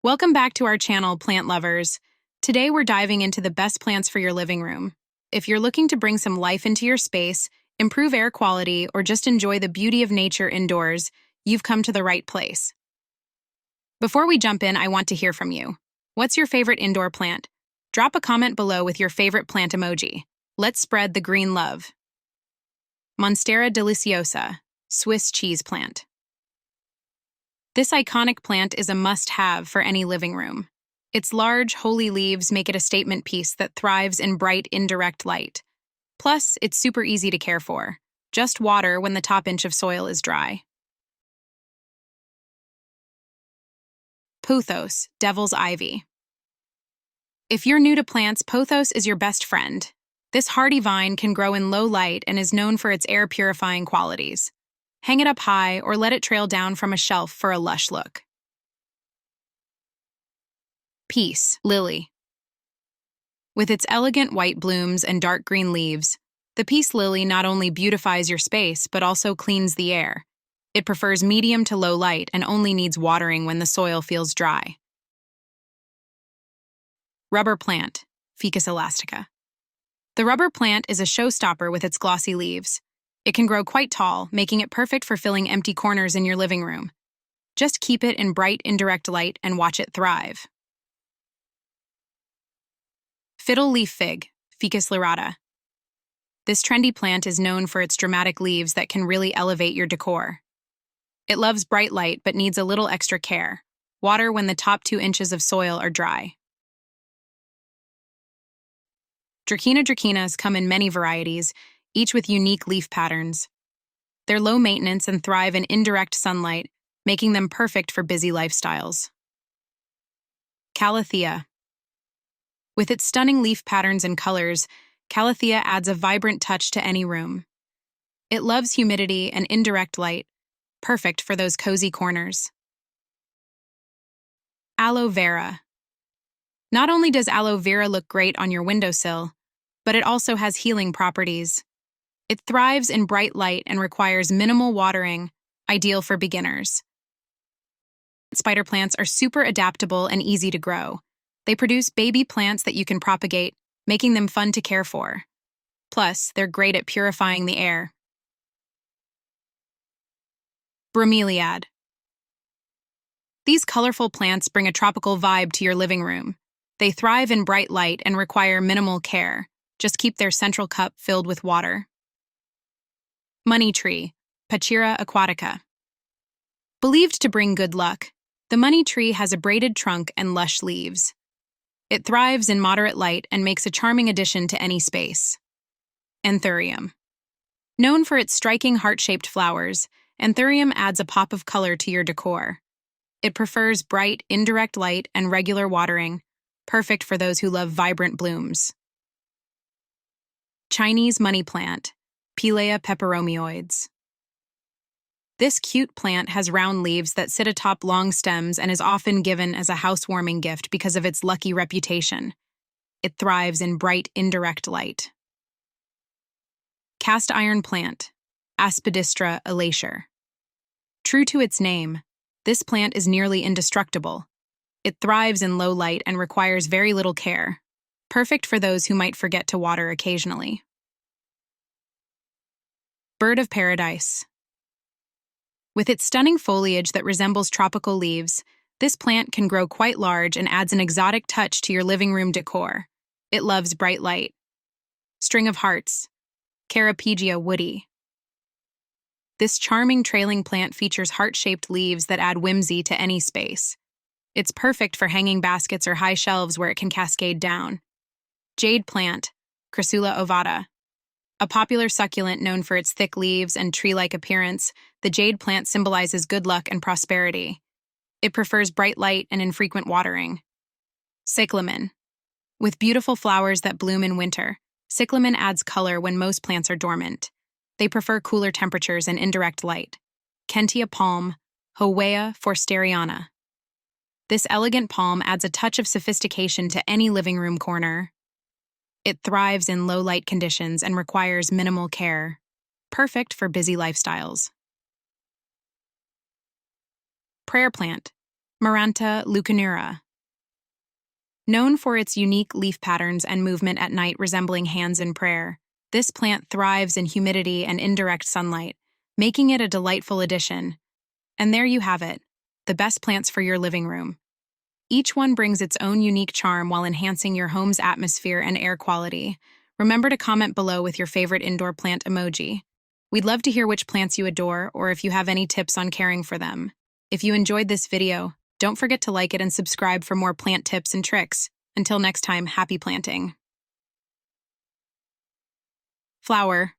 Welcome back to our channel, plant lovers. Today we're diving into the best plants for your living room. If you're looking to bring some life into your space, improve air quality, or just enjoy the beauty of nature indoors, you've come to the right place. Before we jump in, I want to hear from you. What's your favorite indoor plant? Drop a comment below with your favorite plant emoji. Let's spread the green love. Monstera Deliciosa, Swiss cheese plant. This iconic plant is a must-have for any living room. Its large, holy leaves make it a statement piece that thrives in bright, indirect light. Plus, it's super easy to care for. Just water when the top inch of soil is dry. Pothos, Devil's Ivy. If you're new to plants, Pothos is your best friend. This hardy vine can grow in low light and is known for its air-purifying qualities. Hang it up high or let it trail down from a shelf for a lush look. Peace Lily. With its elegant white blooms and dark green leaves, the peace lily not only beautifies your space but also cleans the air. It prefers medium to low light and only needs watering when the soil feels dry. Rubber plant, Ficus elastica. The rubber plant is a showstopper with its glossy leaves. It can grow quite tall, making it perfect for filling empty corners in your living room. Just keep it in bright, indirect light and watch it thrive. Fiddle Leaf Fig, Ficus lyrata. This trendy plant is known for its dramatic leaves that can really elevate your decor. It loves bright light but needs a little extra care. Water when the top 2 inches of soil are dry. Dracaenas come in many varieties, each with unique leaf patterns. They're low maintenance and thrive in indirect sunlight, making them perfect for busy lifestyles. Calathea. With its stunning leaf patterns and colors, Calathea adds a vibrant touch to any room. It loves humidity and indirect light, perfect for those cozy corners. Aloe Vera. Not only does aloe vera look great on your windowsill, but it also has healing properties. It thrives in bright light and requires minimal watering, ideal for beginners. Spider plants are super adaptable and easy to grow. They produce baby plants that you can propagate, making them fun to care for. Plus, they're great at purifying the air. Bromeliad. These colorful plants bring a tropical vibe to your living room. They thrive in bright light and require minimal care. Just keep their central cup filled with water. Money tree, Pachira aquatica. Believed to bring good luck, the money tree has a braided trunk and lush leaves. It thrives in moderate light and makes a charming addition to any space. Anthurium. Known for its striking heart-shaped flowers, Anthurium adds a pop of color to your decor. It prefers bright, indirect light and regular watering, perfect for those who love vibrant blooms. Chinese money plant, Pilea peperomioides. This cute plant has round leaves that sit atop long stems and is often given as a housewarming gift because of its lucky reputation. It thrives in bright, indirect light. Cast iron plant, Aspidistra elacer. True to its name, this plant is nearly indestructible. It thrives in low light and requires very little care, perfect for those who might forget to water occasionally. Bird of paradise. With its stunning foliage that resembles tropical leaves, this plant can grow quite large and adds an exotic touch to your living room decor. It loves bright light. String of hearts, Carapegia woody. This charming trailing plant features heart-shaped leaves that add whimsy to any space. It's perfect for hanging baskets or high shelves where it can cascade down. Jade Plant, Crassula ovata. A popular succulent known for its thick leaves and tree-like appearance, the jade plant symbolizes good luck and prosperity. It prefers bright light and infrequent watering. Cyclamen. With beautiful flowers that bloom in winter, cyclamen adds color when most plants are dormant. They prefer cooler temperatures and indirect light. Kentia Palm, Howea forsteriana. This elegant palm adds a touch of sophistication to any living room corner. It thrives in low light conditions and requires minimal care, perfect for busy lifestyles. Prayer plant, Maranta leucanura. Known for its unique leaf patterns and movement at night resembling hands in prayer, this plant thrives in humidity and indirect sunlight, making it a delightful addition. And there you have it, the best plants for your living room. Each one brings its own unique charm while enhancing your home's atmosphere and air quality. Remember to comment below with your favorite indoor plant emoji. We'd love to hear which plants you adore or if you have any tips on caring for them. If you enjoyed this video, don't forget to like it and subscribe for more plant tips and tricks. Until next time, happy planting. Flower.